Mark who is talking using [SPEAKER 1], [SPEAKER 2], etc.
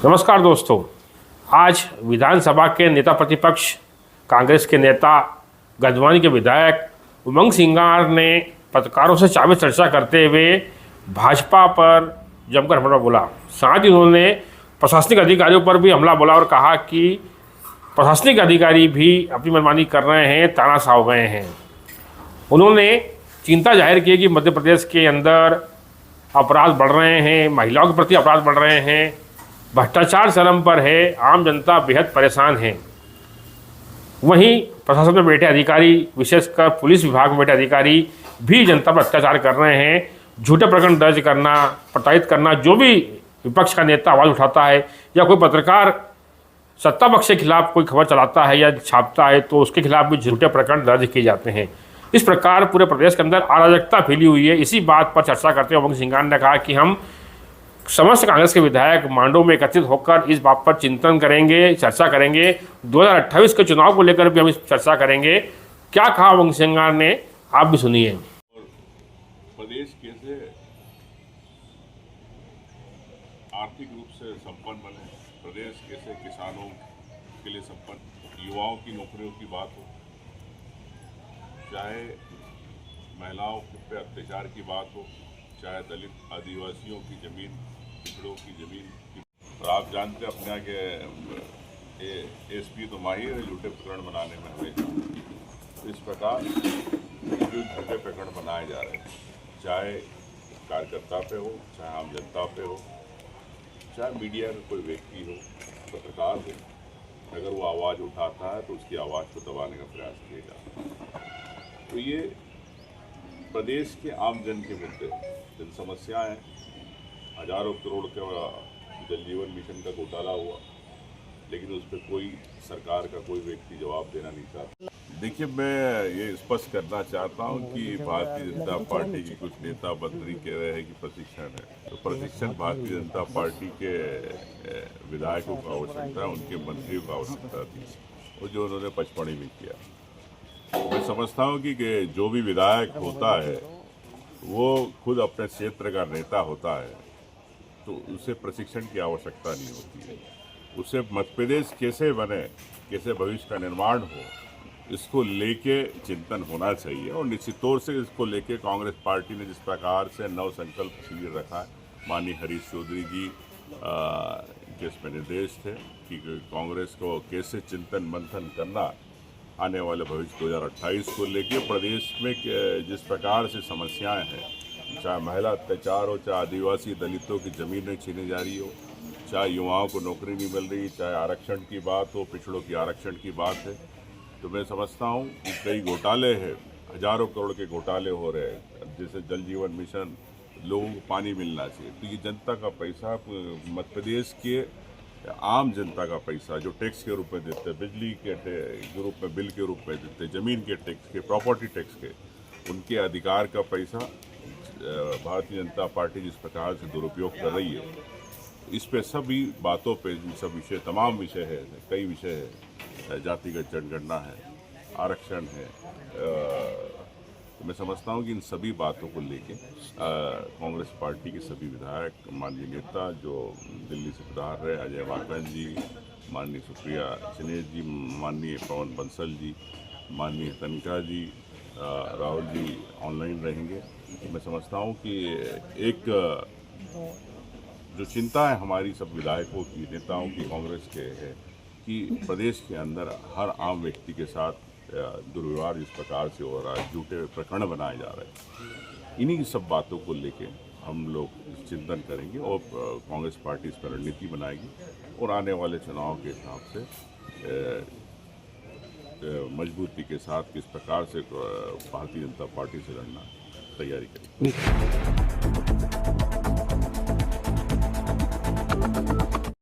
[SPEAKER 1] नमस्कार दोस्तों, आज विधानसभा के नेता प्रतिपक्ष कांग्रेस के नेता गंजवानी के विधायक उमंग सिंगार ने पत्रकारों से चावे चर्चा करते हुए भाजपा पर जमकर हमला बोला। साथ ही उन्होंने प्रशासनिक अधिकारियों पर भी हमला बोला और कहा कि प्रशासनिक अधिकारी भी अपनी मनमानी कर रहे हैं, तानाशाह हो गए हैं। उन्होंने चिंता जाहिर की कि मध्य प्रदेश के अंदर अपराध बढ़ रहे हैं, महिलाओं के प्रति अपराध बढ़ रहे हैं, भ्रष्टाचार चरम पर है, आम जनता बेहद परेशान है। वहीं प्रशासन में बैठे अधिकारी, विशेषकर पुलिस विभाग में बैठे अधिकारी भी जनता पर अत्याचार कर रहे हैं। झूठे प्रकरण दर्ज करना, प्रताड़ित करना, जो भी विपक्ष का नेता आवाज़ उठाता है या कोई पत्रकार सत्ता पक्ष के खिलाफ कोई खबर चलाता है या छापता है तो उसके खिलाफ भी झूठे प्रकरण दर्ज किए जाते हैं। इस प्रकार पूरे प्रदेश के अंदर अराजकता फैली हुई है। इसी बात पर चर्चा करते हुए उमंग सिंगार ने कहा कि हम समस्त कांग्रेस के विधायक मांडो में एकत्रित होकर इस बात पर चिंतन करेंगे, चर्चा करेंगे। 2028 के चुनाव को लेकर भी हम इस चर्चा करेंगे। क्या कहा उमंग सिंगार ने, आप भी सुनिए।
[SPEAKER 2] प्रदेश कैसे आर्थिक रूप से संपन्न बने, प्रदेश कैसे किसानों के लिए संपन्न, युवाओं की नौकरियों की बात हो, चाहे महिलाओं पे अत्याचार की बात हो, चाहे दलित आदिवासियों की ज़मीन, पिछड़ों की ज़मीन की। और आप जानते हैं अपने यहाँ के एसपी तो माहिर है झूठे प्रकरण बनाने में हमेशा। इस प्रकार जो झूठे प्रकरण बनाए जा रहे हैं, चाहे कार्यकर्ता पे हो, चाहे आम जनता पे हो, चाहे मीडिया का कोई व्यक्ति हो, पत्रकार हो, अगर वो आवाज़ उठाता है तो उसकी आवाज़ को दबाने का प्रयास किया जाता है। तो ये प्रदेश के आम जन के मुद्दे, जन समस्याएं, हजारों करोड़ का जल जीवन मिशन का घोटाला हुआ, लेकिन उस पर कोई सरकार का कोई व्यक्ति जवाब देना नहीं चाहता। देखिए, मैं ये स्पष्ट करना चाहता हूं कि भारतीय जनता पार्टी के कुछ नेता मंत्री कह रहे हैं कि प्रशिक्षण है, तो प्रशिक्षण भारतीय जनता पार्टी के विधायकों को आवश्यकता है, उनके मंत्रियों को आवश्यकता थी, और जो उन्होंने पचपड़ी में किया। मैं समझता हूं कि जो भी विधायक होता है वो खुद अपने क्षेत्र का नेता होता है, तो उसे प्रशिक्षण की आवश्यकता नहीं होती है। उसे मध्य प्रदेश कैसे बने, कैसे भविष्य का निर्माण हो, इसको लेके चिंतन होना चाहिए। और निश्चित तौर से इसको लेके कांग्रेस पार्टी ने जिस प्रकार से नव संकल्प शिविर रखा है, माननीय हरीश चौधरी जी के इसमें निर्देश थे कि कांग्रेस को कैसे चिंतन मंथन करना, आने वाले भविष्य 2028 को लेके प्रदेश में जिस प्रकार से समस्याएं हैं, चाहे महिला अत्याचार हो, चाहे आदिवासी दलितों की ज़मीनें छीनी जा रही हो, चाहे युवाओं को नौकरी नहीं मिल रही, चाहे आरक्षण की बात हो, पिछड़ों की आरक्षण की बात है, तो मैं समझता हूँ कि कई घोटाले हैं, हजारों करोड़ के घोटाले हो रहे हैं। जैसे जल जीवन मिशन, लोगों को पानी मिलना चाहिए, तो ये जनता का पैसा, मध्य प्रदेश के आम जनता का पैसा जो टैक्स के रूप में देते हैं, बिजली के रूप में बिल के रूप में देते हैं, ज़मीन के टैक्स के, प्रॉपर्टी टैक्स के, उनके अधिकार का पैसा भारतीय जनता पार्टी जिस प्रकार से दुरुपयोग कर रही है, इस पे सभी बातों पे, सब विषय, तमाम विषय है, कई विषय है, जातिगत जनगणना है, आरक्षण है, मैं समझता हूँ कि इन सभी बातों को लेके कांग्रेस पार्टी के सभी विधायक, माननीय नेता जो दिल्ली से पधार रहे, अजय माकन जी, माननीय सुप्रिया चिनेश जी, माननीय पवन बंसल जी, माननीय तनिका जी, राहुल जी ऑनलाइन रहेंगे। मैं समझता हूँ कि एक जो चिंता है हमारी सब विधायकों की, नेताओं की, कांग्रेस के है कि प्रदेश के अंदर हर आम व्यक्ति के साथ दुर्व्यवहार जिस प्रकार से हो रहा है, झूठे प्रकरण बनाए जा रहे हैं, इन्हीं सब बातों को लेके हम लोग चिंतन करेंगे और कांग्रेस पार्टी इस पर रणनीति बनाएगी और आने वाले चुनाव के हिसाब से मजबूती के साथ किस प्रकार से भारतीय जनता पार्टी से लड़ना तैयारी करेंगे।